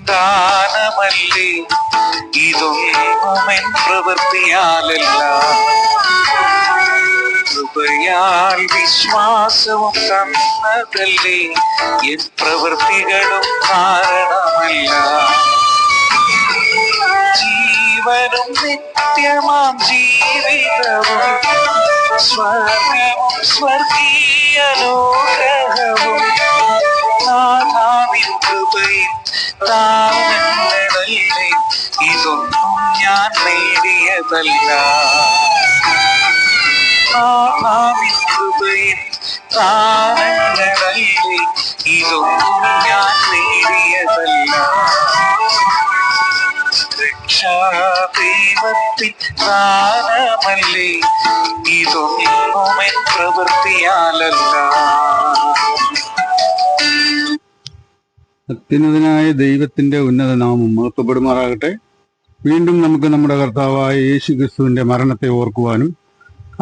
ദാനമല്ലേ, ഇതൊന്നും എൻ പ്രവൃത്തിയാലല്ല, കൃപയാൽ വിശ്വാസവും തന്നതല്ലേ, എൻ പ്രവൃത്തികളും കാരണമല്ല. ജീവനും നിത്യമാം ജീവിതവും സ്വർഗവും സ്വർഗീയ ലോകവും നാഥാവിൻ കൃപയിൽ താനങ്ങളല്ലേ, ഇതൊന്നും ഞാൻ നേടിയതല്ല. നാഥാവിൻ കൃപയിൽ താനങ്ങളല്ലേ, ഇതൊന്നും ഞാൻ നേടിയതല്ല. രക്ഷാദൈവത്തിൻ ദാനമല്ലേ, ഇതൊന്നും എൻ പ്രവൃത്തിയാലല്ല. അത്യുന്നതനായ ദൈവത്തിന്റെ ഉന്നത നാമം മഹത്വപ്പെടുമാറാകട്ടെ. വീണ്ടും നമുക്ക് നമ്മുടെ കർത്താവായ യേശു ക്രിസ്തുവിന്റെ മരണത്തെ ഓർക്കുവാനും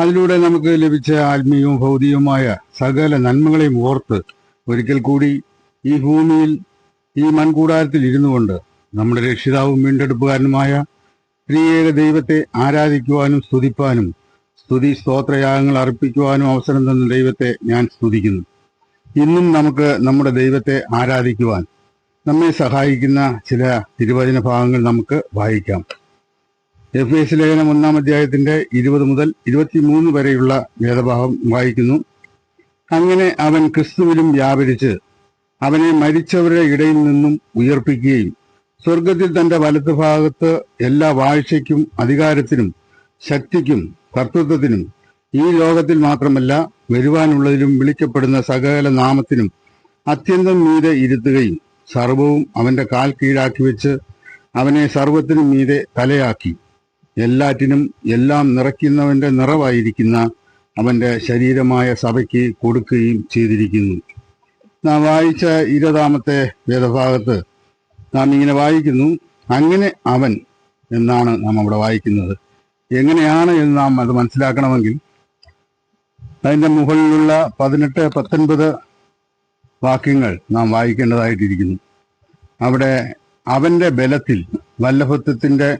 അതിലൂടെ നമുക്ക് ലഭിച്ച ആത്മീയവും ഭൗതികവുമായ സകല നന്മകളെയും ഓർത്ത് ഒരിക്കൽ കൂടി ഈ ഭൂമിയിൽ ഈ മൺകൂടാരത്തിൽ ഇരുന്നു കൊണ്ട് നമ്മുടെ രക്ഷിതാവും വീണ്ടെടുപ്പുകാരനുമായ ത്രിയേക ദൈവത്തെ ആരാധിക്കുവാനും സ്തുതിപ്പാനും സ്തുതി സ്തോത്രയാഗങ്ങൾ അർപ്പിക്കുവാനും അവസരം തന്ന ദൈവത്തെ ഞാൻ സ്തുതിക്കുന്നു. ഇന്നും നമുക്ക് നമ്മുടെ ദൈവത്തെ ആരാധിക്കുവാൻ നമ്മെ സഹായിക്കുന്ന ചില തിരുവചന ഭാഗങ്ങൾ നമുക്ക് വായിക്കാം. എഫേസ്യ ലേഖനം 1-ാം അധ്യായത്തിന്റെ 20 മുതൽ 23 വരെയുള്ള വേദഭാഗം വായിക്കുന്നു. അങ്ങനെ അവൻ ക്രിസ്തുവിലും വ്യാപരിച്ച് അവനെ മരിച്ചവരുടെ ഇടയിൽ നിന്നും ഉയർപ്പിക്കുകയും സ്വർഗത്തിൽ തന്റെ വലത്തുഭാഗത്ത് എല്ലാ വാഴ്ചയ്ക്കും അധികാരത്തിനും ശക്തിക്കും കർത്തൃത്വത്തിനും ഈ ലോകത്തിൽ മാത്രമല്ല വരുവാനുള്ളതിലും വിളിക്കപ്പെടുന്ന സകല നാമത്തിനും അത്യന്തം മീതെ ഇരുത്തുകയും സർവവും അവന്റെ കാൽ കീഴാക്കി വെച്ച് അവനെ സർവത്തിനും മീതെ തലയാക്കി എല്ലാറ്റിനും എല്ലാം നിറയ്ക്കുന്നവന്റെ നിറവായിരിക്കുന്ന അവന്റെ ശരീരമായ സഭയ്ക്ക് കൊടുക്കുകയും ചെയ്തിരിക്കുന്നു. നാം വായിച്ച 20-ാമത്തെ വേദഭാഗത്ത് നാം ഇങ്ങനെ വായിക്കുന്നു, അങ്ങനെ അവൻ എന്നാണ് നാം അവിടെ വായിക്കുന്നത്. എങ്ങനെയാണ് എന്ന് നാം അത് മനസ്സിലാക്കണമെങ്കിൽ അതിന്റെ മുകളിലുള്ള 18-19 വാക്യങ്ങൾ നാം വായിക്കേണ്ടതായിട്ടിരിക്കുന്നു. അവിടെ അവന്റെ ബലത്തിൽ വല്ലഭത്വത്തിന്റെ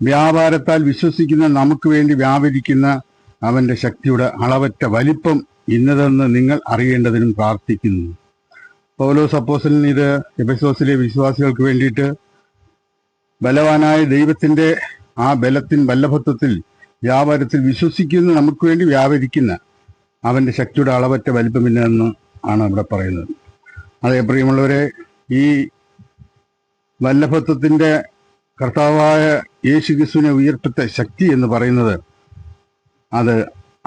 വ്യാപാരത്താൽ വിശ്വസിക്കുന്ന നമുക്ക് വേണ്ടി വ്യാപരിക്കുന്ന അവന്റെ ശക്തിയുടെ അളവറ്റ വലിപ്പം ഇന്നതെന്ന് നിങ്ങൾ അറിയേണ്ടതിനും പ്രാർത്ഥിക്കുന്നു. പൗലോസ് അപ്പോസ്തലൻ ഇത് എഫെസോസിലെ വിശ്വാസികൾക്ക് വേണ്ടിയിട്ട് ബലവാനായ ദൈവത്തിന്റെ ആ ബലത്തിൻ വല്ലഭത്വത്തിൽ വ്യാപാരത്തിൽ വിശ്വസിക്കുന്ന നമുക്ക് വേണ്ടി വ്യാപരിക്കുന്ന അവന്റെ ശക്തിയുടെ അളവറ്റ വലിപ്പം ഇന്നതെന്ന് ആണ് അവിടെ പറയുന്നത്. അതേ പ്രിയമുള്ളവരെ, ഈ വല്ലഭത്വത്തിന്റെ കർത്താവായ യേശു ക്രിസ്തുവിനെ ഉയർത്തത്തെ ശക്തി എന്ന് പറയുന്നത് അത്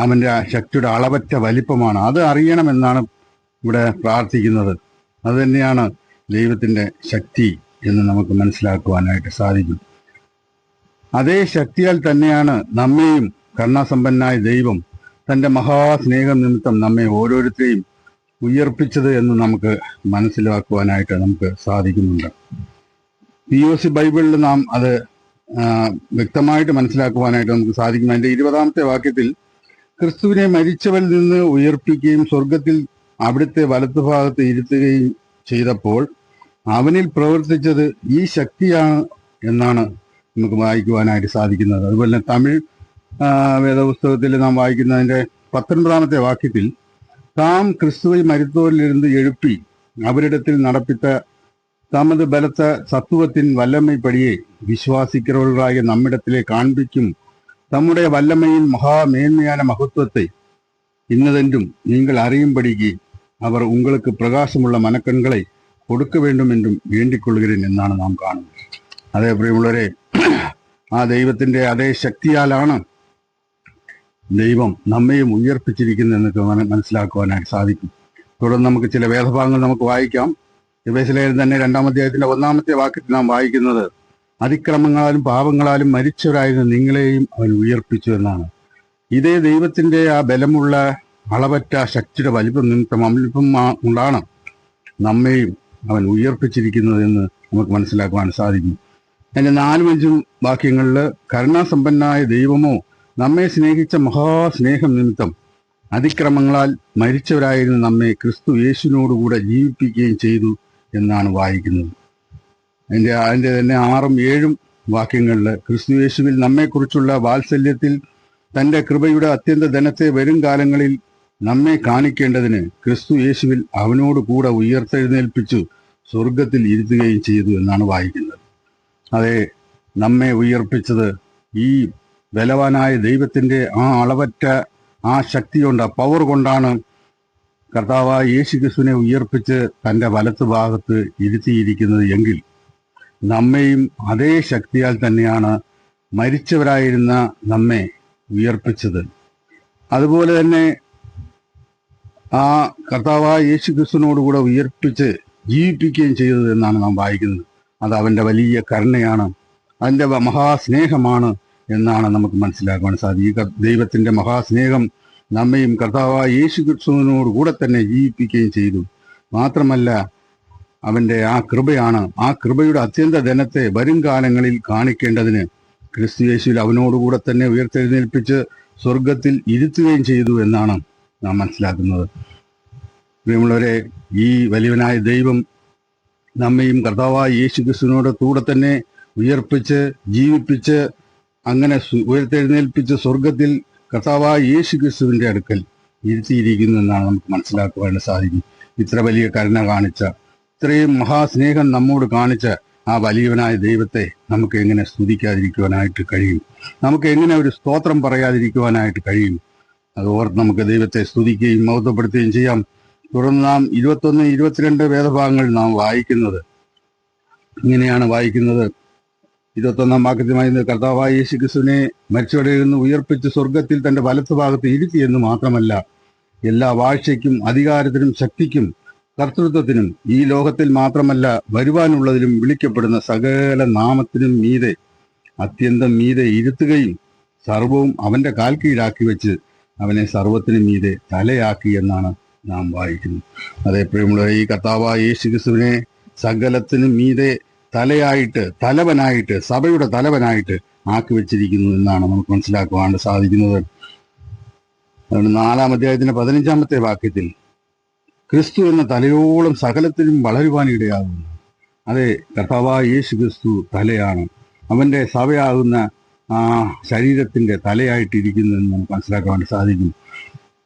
അവന്റെ ആ ശക്തിയുടെ അളവറ്റ വലിപ്പമാണ്. അത് അറിയണമെന്നാണ് ഇവിടെ പ്രാർത്ഥിക്കുന്നത്. അത് തന്നെയാണ് ദൈവത്തിന്റെ ശക്തി എന്ന് നമുക്ക് മനസ്സിലാക്കുവാനായിട്ട് സാധിക്കും. അതേ ശക്തിയാൽ തന്നെയാണ് നമ്മെയും കരുണാസമ്പന്നനായ ദൈവം തന്റെ മഹാസ്നേഹം നിമിത്തം നമ്മെ ഓരോരുത്തരെയും ഉയർപ്പിച്ചത് എന്ന് നമുക്ക് മനസ്സിലാക്കുവാനായിട്ട് നമുക്ക് സാധിക്കുന്നുണ്ട്. POC ബൈബിളിൽ നാം അത് വ്യക്തമായിട്ട് മനസ്സിലാക്കുവാനായിട്ട് നമുക്ക് സാധിക്കും. അതിന്റെ 20-ാമത്തെ വാക്യത്തിൽ ക്രിസ്തുവിനെ മരിച്ചവരിൽ നിന്ന് ഉയർപ്പിക്കുകയും സ്വർഗത്തിൽ അവിടുത്തെ വലത്തുഭാഗത്ത് ഇരുത്തുകയും ചെയ്തപ്പോൾ അവനിൽ പ്രവർത്തിച്ചത് ഈ ശക്തിയാണ് എന്നാണ് നമുക്ക് വായിക്കുവാനായിട്ട് സാധിക്കുന്നത്. അതുപോലെ തന്നെ തമിഴ് വേദപുസ്തകത്തിൽ നാം വായിക്കുന്നതിന്റെ 19-ാമത്തെ വാക്യത്തിൽ താം ക്രിസ്തുവെ മരിത്തോരിലിരുന്ന് എഴുപ്പി അവരിടത്തിൽ നടപ്പിത്ത തമത് ബലത്ത സത്വത്തിൻ വല്ലമ്മൈപ്പടിയെ വിശ്വാസിக்கிறவர்களாகிய நம்மிடத்திலே காண்பிக்கும் தம்முடைய வல்லமையின் மகா மேன்மையான மகத்துவத்தை இன்னதென்றும் நீங்கள் அறியும்படிக்கு அவர் உங்களுக்கு பிரகாசமுள்ள மனக்கண்களை കൊടുക്ക வேண்டும் என்றுം വേണ്ടിക്കൊള്ളുகிறேன் എന്നാണ് നാം കാണുന്നത്. അതേ പ്രിയമുള്ളവരെ, ആ ദൈവത്തിന്റെ അതേ ശക്തിയാലാണ് ദൈവം നമ്മയും ഉയർപ്പിച്ചിരിക്കുന്നത് എന്ന് മനസ്സിലാക്കുവാനായിട്ട് സാധിക്കും. തുടർന്ന് നമുക്ക് ചില വേദഭാഗങ്ങൾ നമുക്ക് വായിക്കാം. എഫേസ്യ ലേഖനം തന്നെ 2-ാം അധ്യായത്തിന്റെ 1-ാമത്തെ വാക്യത്തിൽ നാം വായിക്കുന്നത് അതിക്രമങ്ങളാലും പാപങ്ങളാലും മരിച്ചവരായിരുന്ന നിങ്ങളെയും അവൻ ഉയർപ്പിച്ചു എന്നാണ്. ഇതേ ദൈവത്തിന്റെ ആ ബലമുള്ള അളവറ്റ ശക്തിയുടെ വലിപ്പം നിമിത്തം അമലിപ്പം കൊണ്ടാണ് നമ്മെയും അവൻ ഉയർപ്പിച്ചിരിക്കുന്നത് എന്ന് നമുക്ക് മനസ്സിലാക്കുവാൻ സാധിക്കും. അതിന്റെ 4-5 വാക്യങ്ങളിൽ കരുണാസമ്പന്നായ ദൈവമോ നമ്മെ സ്നേഹിച്ച മഹാസ്നേഹം നിമിത്തം അതിക്രമങ്ങളാൽ മരിച്ചവരായിരുന്ന നമ്മെ ക്രിസ്തു യേശുവിനോടുകൂടെ ജീവിപ്പിക്കുകയും ചെയ്തു എന്നാണ് വായിക്കുന്നത്. അതിന്റെ തന്നെ 6ഉം 7ഉം വാക്യങ്ങളിൽ ക്രിസ്തു യേശുവിൽ നമ്മെക്കുറിച്ചുള്ള വാത്സല്യത്തിൽ തന്റെ കൃപയുടെ അത്യന്ത ധനത്തെ വരും കാലങ്ങളിൽ നമ്മെ കാണിക്കേണ്ടതിന് ക്രിസ്തു യേശുവിൽ അവനോട് കൂടെ ഉയർത്തെഴുന്നേൽപ്പിച്ചു സ്വർഗത്തിൽ ഇരുത്തുകയും ചെയ്തു എന്നാണ് വായിക്കുന്നത്. അതെ, നമ്മെ ഉയർപ്പിച്ചത് ഈ ബലവാനായ ദൈവത്തിന്റെ ആ അളവറ്റ ആ ശക്തി കൊണ്ട്, പവർ കൊണ്ടാണ് കർത്താവായ യേശു ക്രിസ്തുവിനെ ഉയർപ്പിച്ച് തന്റെ വലത്ത് ഭാഗത്ത് ഇരുത്തിയിരിക്കുന്നത് എങ്കിൽ നമ്മെയും അതേ ശക്തിയാൽ തന്നെയാണ് മരിച്ചവരായിരുന്ന നമ്മെ ഉയർപ്പിച്ചത്. അതുപോലെ തന്നെ ആ കർത്താവായ യേശു ക്രിസ്തുവിനോടുകൂടെ ഉയർപ്പിച്ച് ജീവിപ്പിക്കുകയും ചെയ്തത് എന്നാണ് നാം വായിക്കുന്നത്. അത് അവന്റെ വലിയ കരുണയാണ്, അതിന്റെ മഹാസ്നേഹമാണ് എന്നാണ് നമുക്ക് മനസ്സിലാക്കുവാൻ സാധിക്കും. ഈ ദൈവത്തിന്റെ മഹാസ്നേഹം നമ്മയും കർത്താവായ യേശു ക്രിസ്തുവിനോട് കൂടെ തന്നെ ജീവിപ്പിക്കുകയും ചെയ്തു. മാത്രമല്ല അവന്റെ ആ കൃപയാണ്, ആ കൃപയുടെ അത്യന്ത ധനത്തെ വരും കാലങ്ങളിൽ കാണിക്കേണ്ടതിന് ക്രിസ്തു യേശുവിൽ അവനോടുകൂടെ തന്നെ ഉയർത്തെഴുന്നേൽപ്പിച്ച് സ്വർഗത്തിൽ ഇരുത്തുകയും ചെയ്തു എന്നാണ് നാം മനസ്സിലാക്കുന്നത്. പ്രിയമുള്ളവരെ, ഈ വലിയവനായ ദൈവം നമ്മയും കർത്താവായ യേശു ക്രിസ്തുവിനോട് കൂടെ തന്നെ ഉയർപ്പിച്ച് ജീവിപ്പിച്ച് അങ്ങനെ ഉയർത്തെഴുന്നേൽപ്പിച്ച് സ്വർഗത്തിൽ കർത്താവായ യേശു ക്രിസ്തുവിന്റെ അടുക്കൽ ഇരുത്തിയിരിക്കുന്നു എന്നാണ് നമുക്ക് മനസ്സിലാക്കുവാൻ സാധിക്കും. ഇത്ര വലിയ കരുണ കാണിച്ച, ഇത്രയും മഹാസ്നേഹം നമ്മോട് കാണിച്ച ആ വലിയവനായ ദൈവത്തെ നമുക്ക് എങ്ങനെ സ്തുതിക്കാതിരിക്കുവാനായിട്ട് കഴിയും? നമുക്ക് എങ്ങനെ ഒരു സ്തോത്രം പറയാതിരിക്കുവാനായിട്ട് കഴിയും? അത് ഓർത്ത് നമുക്ക് ദൈവത്തെ സ്തുതിക്കുകയും മഹത്വപ്പെടുത്തുകയും ചെയ്യാം. തുടർന്ന് നാം 21, 22 വേദഭാഗങ്ങൾ നാം വായിക്കുന്നത് ഇങ്ങനെയാണ് വായിക്കുന്നത്. 21-ാം വാക്യത്തിലുമായി കർത്താവായ യേശു ക്രിസ്തുവിനെ മരിച്ചവരിൽ നിന്ന് ഉയർപ്പിച്ച് സ്വർഗത്തിൽ തന്റെ വലത്ത് ഭാഗത്ത് ഇരുത്തിയെന്ന് മാത്രമല്ല, എല്ലാ വാഴ്ചയ്ക്കും അധികാരത്തിനും ശക്തിക്കും കർത്തൃത്വത്തിനും ഈ ലോകത്തിൽ മാത്രമല്ല വരുവാനുള്ളതിലും വിളിക്കപ്പെടുന്ന സകല നാമത്തിനും മീതെ, അത്യന്തം മീതെ ഇരുത്തുകയും സർവവും അവന്റെ കാൽ കീഴാക്കി വെച്ച് അവനെ സർവത്തിനും മീതെ തലയാക്കി എന്നാണ് നാം വായിക്കുന്നത്. അതേ പ്രിയമുള്ളവരെ, ഈ കർത്താവായ യേശു ക്രിസ്തുവിനെ സകലത്തിനും മീതെ തലയായിട്ട്, തലവനായിട്ട്, സഭയുടെ തലവനായിട്ട് ആക്കി വെച്ചിരിക്കുന്നു എന്നാണ് നമുക്ക് മനസ്സിലാക്കുവാൻ സാധിക്കുന്നത്. അതുകൊണ്ട് 4-ാം അധ്യായത്തിന്റെ 15-ാമത്തെ വാക്യത്തിൽ ക്രിസ്തു എന്ന തലയോളം സകലത്തിനും വളരുവാൻ ഇടയാകുന്നു. അതെ, കർത്താവായ യേശു ക്രിസ്തു തലയാണ്, അവന്റെ സഭയാകുന്ന ആ ശരീരത്തിന്റെ തലയായിട്ടിരിക്കുന്നു എന്ന് നമുക്ക് മനസ്സിലാക്കുവാൻ സാധിക്കും.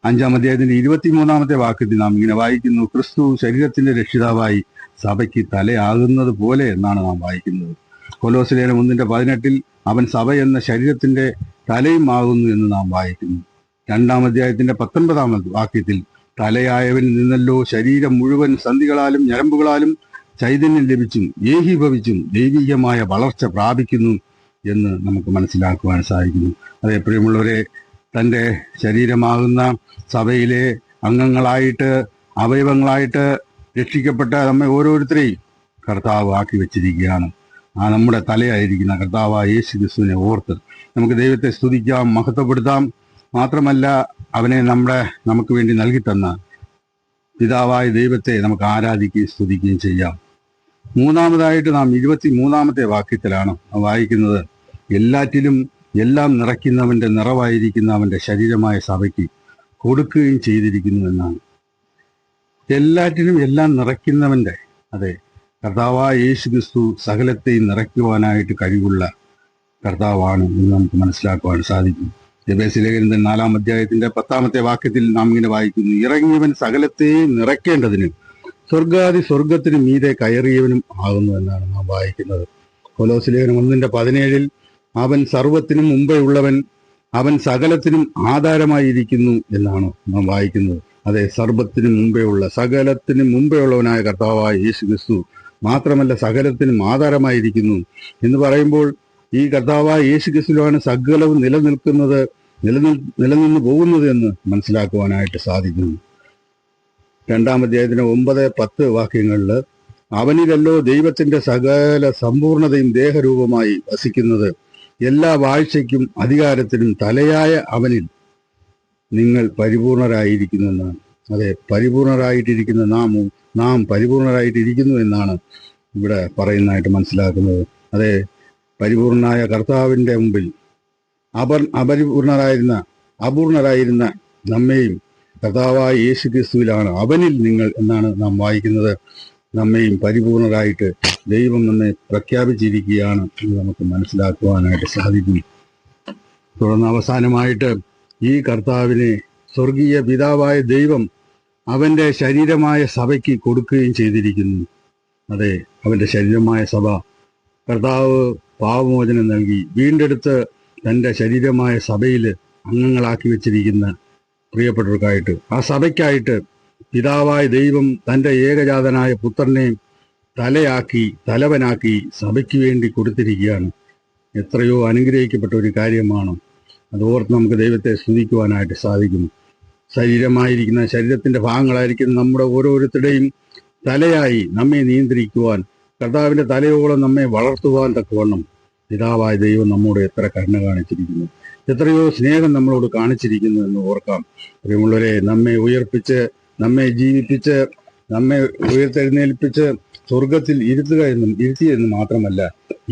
5-ാം അധ്യായത്തിന്റെ 23-ാമത്തെ വാക്യത്തിൽ നാം ഇങ്ങനെ വായിക്കുന്നു, ക്രിസ്തു ശരീരത്തിന്റെ രക്ഷിതാവായി സഭയ്ക്ക് തലയാകുന്നത് പോലെ എന്നാണ് നാം വായിക്കുന്നത്. കൊലോസ്യലേഖനം 1:18 അവൻ സഭ എന്ന ശരീരത്തിന്റെ തലയും ആകുന്നു എന്ന് നാം വായിക്കുന്നു. 2-ാം അധ്യായത്തിന്റെ 19-ാം വാക്യത്തിൽ തലയായവനിൽ നിന്നല്ലോ ശരീരം മുഴുവൻ സന്ധികളാലും ഞരമ്പുകളാലും ചൈതന്യം ലഭിച്ചും ഏകീഭവിച്ചും ദൈവികമായ വളർച്ച പ്രാപിക്കുന്നു എന്ന് നമുക്ക് മനസ്സിലാക്കുവാൻ സാധിക്കുന്നു. അതേ പ്രിയമുള്ളവരെ, തൻ്റെ ശരീരമാകുന്ന സഭയിലെ അംഗങ്ങളായിട്ട്, അവയവങ്ങളായിട്ട് രക്ഷിക്കപ്പെട്ട നമ്മെ ഓരോരുത്തരെയും കർത്താവ് ആക്കി വെച്ചിരിക്കുകയാണ്. ആ നമ്മുടെ തലയായിരിക്കുന്ന കർത്താവായ യേശു ക്രിസ്തുവിനെ ഓർത്ത് നമുക്ക് ദൈവത്തെ സ്തുതിക്കാം, മഹത്വപ്പെടുത്താം. മാത്രമല്ല അവനെ നമുക്ക് വേണ്ടി നൽകി തന്ന പിതാവായ ദൈവത്തെ നമുക്ക് ആരാധിക്കുകയും സ്തുതിക്കുകയും ചെയ്യാം. മൂന്നാമതായിട്ട് നാം 23-ാമത്തെ വാക്യത്തിലാണ് വായിക്കുന്നത്, എല്ലാറ്റിലും എല്ലാം നിറയ്ക്കുന്നവന്റെ നിറവായിരിക്കുന്ന അവന്റെ ശരീരമായ സഭയ്ക്ക് കൊടുക്കുകയും ചെയ്തിരിക്കുന്നു എന്നാണ്. എല്ലാറ്റിനും എല്ലാം നിറയ്ക്കുന്നവന്റെ, അതെ, കർത്താവായ യേശു ക്രിസ്തു സകലത്തെയും നിറയ്ക്കുവാനായിട്ട് കഴിവുള്ള കർത്താവാണ് എന്ന് നമുക്ക് മനസ്സിലാക്കുവാൻ സാധിക്കും. എഫേസ്യലേഖനം 4-ാം അധ്യായത്തിന്റെ 10-ാമത്തെ വാക്യത്തിൽ നാം ഇങ്ങനെ വായിക്കുന്നു, ഇറങ്ങിയവൻ സകലത്തെയും നിറയ്ക്കേണ്ടതിന് സ്വർഗത്തിന് മീതെ കയറിയവനും ആകുന്നു എന്നാണ് നാം വായിക്കുന്നത്. കൊലോസ്യലേഖനം 1:17 അവൻ സർവത്തിനും മുമ്പേ ഉള്ളവൻ, അവൻ സകലത്തിനും ആധാരമായിരിക്കുന്നു എന്നാണ് നാം വായിക്കുന്നത്. അതെ, സർവത്തിനും മുമ്പേ ഉള്ളവനായ കർത്താവായ യേശു ക്രിസ്തു മാത്രമല്ല സകലത്തിനും ആധാരമായിരിക്കുന്നു എന്ന് പറയുമ്പോൾ ഈ കർത്താവായ യേശു ക്രിസ്തുവിലാണ് സകലവും നിലനിന്ന് പോകുന്നത് എന്ന് മനസ്സിലാക്കുവാനായിട്ട് സാധിക്കുന്നു. 2-ാം അധ്യായത്തിന് 9-10 വാക്യങ്ങളിൽ അവനിലല്ലോ ദൈവത്തിന്റെ സകല സമ്പൂർണതയും ദേഹരൂപമായി വസിക്കുന്നത്, എല്ലാ വാഴ്ചയ്ക്കും അധികാരത്തിനും തലയായ അവനിൽ നിങ്ങൾ പരിപൂർണരായിരിക്കുന്നു എന്നാണ്. അതെ, പരിപൂർണരായിട്ടിരിക്കുന്ന നാം പരിപൂർണരായിട്ടിരിക്കുന്നു എന്നാണ് ഇവിടെ പറയുന്നതായിട്ട് മനസ്സിലാക്കുന്നത്. അതെ, പരിപൂർണനായ കർത്താവിന്റെ മുമ്പിൽ അപൂർണരായിരുന്ന നമ്മെയും കർത്താവായ യേശു ക്രിസ്തുവിലാണ് അവനിൽ നിങ്ങൾ എന്നാണ് നാം വായിക്കുന്നത്. നമ്മെയും പരിപൂർണരായിട്ട് ദൈവം നമ്മെ പ്രഖ്യാപിച്ചിരിക്കുകയാണ് എന്ന് നമുക്ക് മനസ്സിലാക്കുവാനായിട്ട് സാധിക്കും. തുടർന്ന് അവസാനമായിട്ട് ഈ കർത്താവിനെ സ്വർഗീയ പിതാവായ ദൈവം അവന്റെ ശരീരമായ സഭയ്ക്ക് കൊടുക്കുകയും ചെയ്തിരിക്കുന്നു. അതെ, അവന്റെ ശരീരമായ സഭ കർത്താവ് പാപമോചനം നൽകി വീണ്ടെടുത്ത് തൻ്റെ ശരീരമായ സഭയിൽ അംഗങ്ങളാക്കി വെച്ചിരിക്കുന്ന പ്രിയപ്പെട്ടവർക്കായിട്ട്, ആ സഭയ്ക്കായിട്ട് പിതാവായ ദൈവം തൻ്റെ ഏകജാതനായ പുത്രനെ തലവനാക്കി സഭയ്ക്ക് വേണ്ടി കൊടുത്തിരിക്കുകയാണ്. എത്രയോ അനുഗ്രഹിക്കപ്പെട്ട ഒരു കാര്യമാണ്. അതോർത്ത് നമുക്ക് ദൈവത്തെ സ്തുതിക്കുവാനായിട്ട് സാധിക്കും. ശരീരത്തിൻ്റെ ഭാഗങ്ങളായിരിക്കുന്ന നമ്മുടെ ഓരോരുത്തരുടെയും തലയായി നമ്മെ നിയന്ത്രിക്കുവാൻ, കർത്താവിൻ്റെ തലയോളം നമ്മെ വളർത്തുവാൻ തക്കവണ്ണം പിതാവായ ദൈവം നമ്മോട് എത്ര കരുണ കാണിച്ചിരിക്കുന്നു, എത്രയോ സ്നേഹം നമ്മളോട് കാണിച്ചിരിക്കുന്നു എന്ന് ഓർക്കാം. പ്രിയമുള്ളവരെ, നമ്മെ ഉയർപ്പിച്ച്, നമ്മെ ജീവിപ്പിച്ച്, നമ്മെ ഉയർത്തെഴുന്നേൽപ്പിച്ച് സ്വർഗത്തിൽ ഇരുത്തിയെന്ന് മാത്രമല്ല,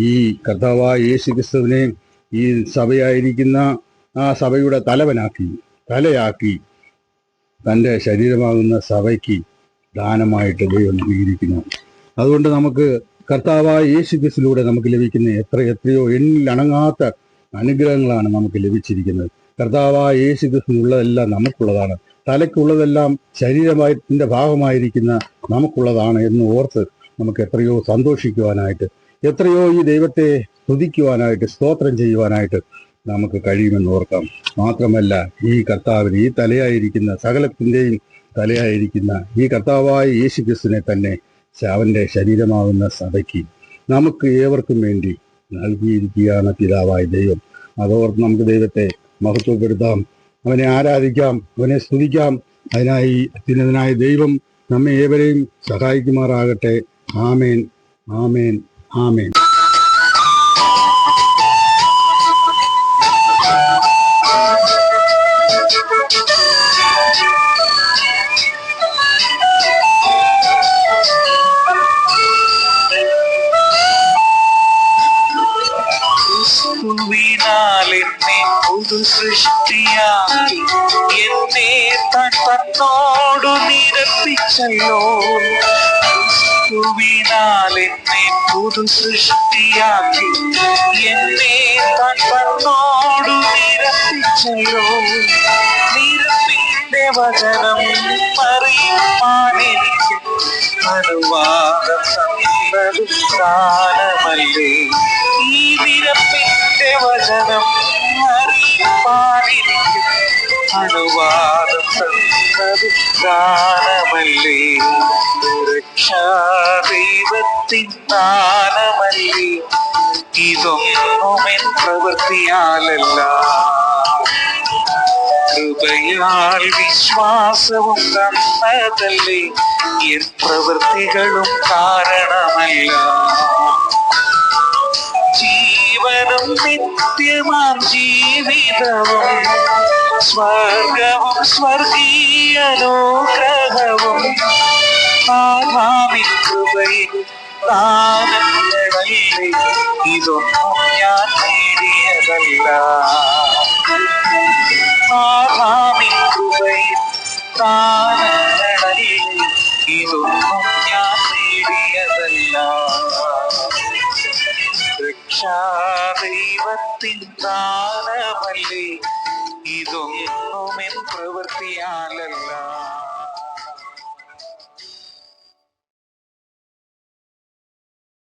ഈ കർത്താവായ യേശുക്രിസ്തുവിനെ ഈ സഭയായിരിക്കുന്ന ആ സഭയുടെ തലയാക്കി തൻ്റെ ശരീരമാകുന്ന സഭയ്ക്ക് ദാനമായിട്ട് ദൈവം നൽകിയിരിക്കുന്നു. അതുകൊണ്ട് നമുക്ക് കർത്താവായ യേശുക്രിസ്തുവിലൂടെ നമുക്ക് ലഭിക്കുന്ന എത്രയോ എണ്ണിലണങ്ങാത്ത അനുഗ്രഹങ്ങളാണ് നമുക്ക് ലഭിച്ചിരിക്കുന്നത്. കർത്താവായ യേശുക്രിസ്തുവിനുള്ളതെല്ലാം നമുക്കുള്ളതാണ്. തലയ്ക്കുള്ളതെല്ലാം ശരീരത്തിന്റെ ഭാഗമായിരിക്കുന്ന നമുക്കുള്ളതാണ് എന്ന് ഓർത്ത് നമുക്ക് എത്രയോ സന്തോഷിക്കുവാനായിട്ട്, എത്രയോ ഈ ദൈവത്തെ സ്തുതിക്കുവാനായിട്ട്, സ്തോത്രം ചെയ്യുവാനായിട്ട് നമുക്ക് കഴിയുമെന്ന് ഓർക്കാം. മാത്രമല്ല, ഈ കർത്താവിന്, ഈ തലയായിരിക്കുന്ന സകലത്തിൻ്റെയും തലയായിരിക്കുന്ന ഈ കർത്താവായ യേശുക്രിസ്തുവിനെ തന്നെ അവന്റെ ശരീരമാകുന്ന സഭയ്ക്ക് നമുക്ക് ഏവർക്കും വേണ്ടി നൽകിയിരിക്കുകയാണ് പിതാവായ ദൈവം. അതോർത്ത് നമുക്ക് ദൈവത്തെ മഹത്വപ്പെടുത്താം, അവനെ ആരാധിക്കാം, അവനെ സ്തുതിക്കാം. അതിനായി ദൈവം നമ്മെ ഏവരെയും സഹായിക്കുമാറാകട്ടെ. ആമേൻ, ആമേൻ, ആമേൻ. ക്രിസ്തുവിനാലെന്നെ പുതു സൃഷ്ടിയാക്കി എന്നെ തന്നോടു നിരപ്പിച്ചല്ലോ. ക്രിസ്തുവിനാലെന്നെ പുതു സൃഷ്ടിയാക്കി എന്നെ തന്നോടു നിരപ്പിച്ചല്ലോ. നിരപ്പിന്റെ വചനം അറിയുവാനെനിക്ക് അനുവാദം തന്നതും ദാനമല്ലേ. ഈ നിരപ്പിന്റെ വചനം അറിയുവാനെനിക്ക് അനുവാദം തന്നതും ദാനമല്ലേ. രക്ഷാദൈവത്തിൻ ദാനമല്ലേ. ഇതൊന്നുമെൻ പ്രവൃത്തിയാലല്ല, കൃപയാൽ വിശ്വാസവും തന്നതല്ലേ. എൻ പ്രവൃത്തികളും കാരണമല്ല. ജീവനും നിത്യമാം ജീവിതവും സ്വർഗവും സ്വർഗീയനുഗ്രഹവും ആധാമിൻ കൃപയിൽ ദാനങ്ങളല്ലേ. ഇതൊന്നും ഞാൻ നേടിയതല്ല. ആധാമിൻ കൃപയിൽ ദാനങ്ങളല്ലേ. ഇതൊന്നും ഞാൻ നേടിയതല്ല. രക്ഷാദൈവത്തിൻ ദാനമല്ലേ. ഇതൊന്നുമെൻ പ്രവൃത്തിയാലല്ല.